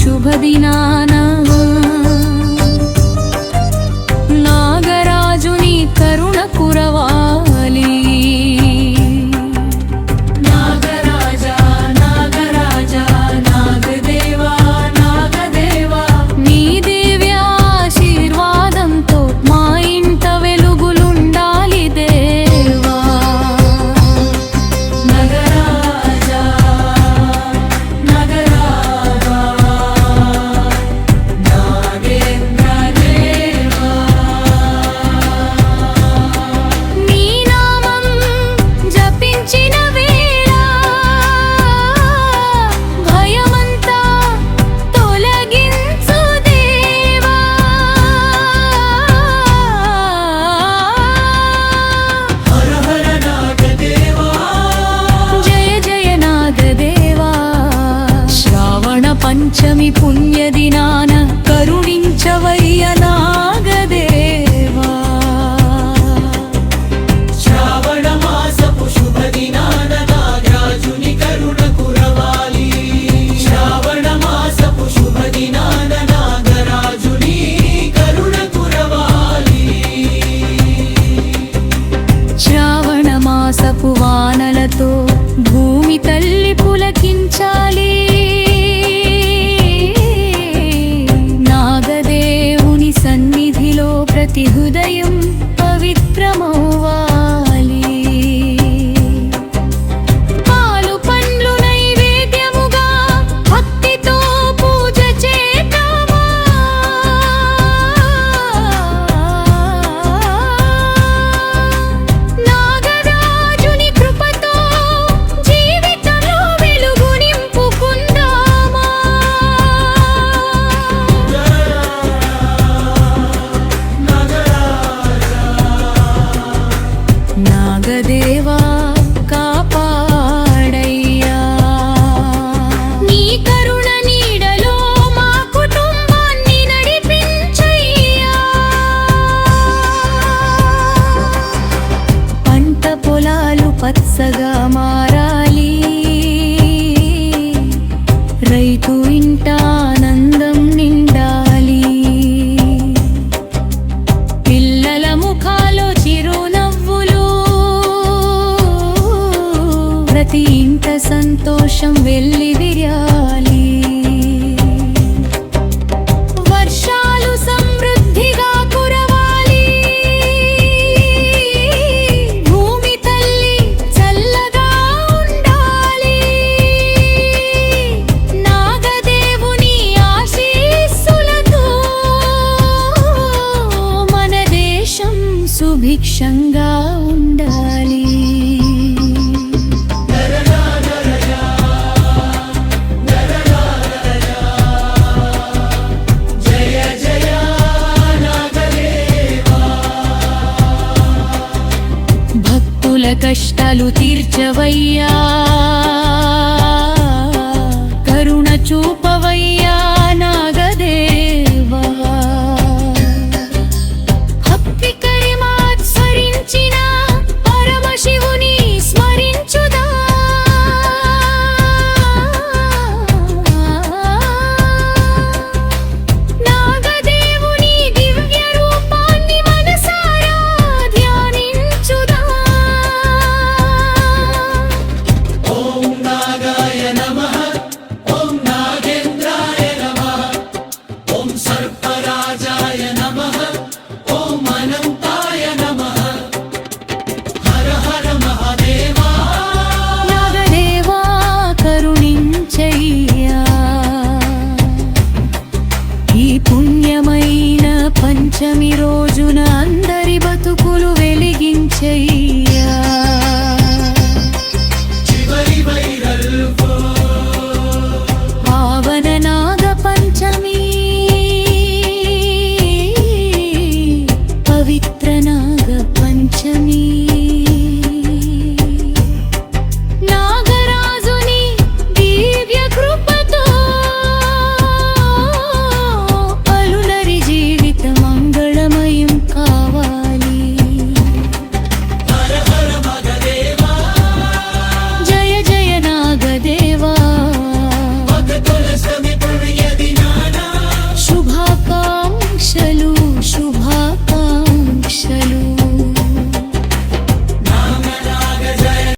శుభదినాన నాగరాజుని కరుణ కురవాలి. నాగరాజా నాగరాజా నాగదేవా నాగదేవా నీ దివ్యాశీర్వాదంతో మా ఇంట వెలుగులుండాలి దేవా. నాగరాజా నాగరాజా నాగేంద్ర దేవా నీ నామం జపించిన వేళ భయమంతా తొలగించు దేవా. హర హర నాగదేవా జయ జయ నాగదేవా శ్రావణ పంచమి పుణ్యదినాన కరుణించవయ్య నాగదేవా. శ్రావణ మాసపు శుభదినాన నాగరాజుని కరుణ కురవాలి. శ్రావణ మాసపు శుభదినాన నాగరాజుని కరుణ కురవాలి. శ్రావణ మాసపు వానలతో భూమి తల్లి పులకించాలి. నాగదేవుని సన్నిధిలో ప్రతి హృదయం పవిత్రమవ్వాలి. పాలు పండ్లు నైవేద్యముగా భక్తితో పూజ చేద్దామా. నాగరాజుని కృపతో జీవితంలో వెలుగు నింపుకుందామా. నాగదేవా కాపాడయ్యా నీ కరుణ నీడలో మా కుటుంబాన్ని నడిపించయ్యా. పంట పొలాలు పచ్చగా మారాలి. రైతు ఇంట ఆనందం నిండాలి. పిల్లల ముఖాలో చిరునవ్వులు ప్రతి ఇంట సంతోషం వెల్లివిరాలి. వర్షాలు సమృద్ధిగా కురవాలి. భూమి తల్లి చల్లగా ఉండాలి. నాగదేవుని ఆశీస్సులతో మన దేశం సుభిక్షంగా ఉండాలి. జయ జయ నాగదేవా భక్తుల కష్టాలు తీర్చవయ్యా. కరుణ చూపవయ్యా నాగదేవా. భక్తి మాత్సరించిన పరమశివుని స్మరించుదా. నాగదేవుని దివ్య రూపాన్ని మనసారా ధ్యానించుదా. ఓం నాగాయ నమః ఓం నాగేంద్రాయ నమః ఓం సర్పరాజాయ నమః ఓం అనంతాయ నమః. హర హర మహాదేవా నాగదేవా కరుణించయ్యా. ఈ పుణ్యమైన పంచమి రోజున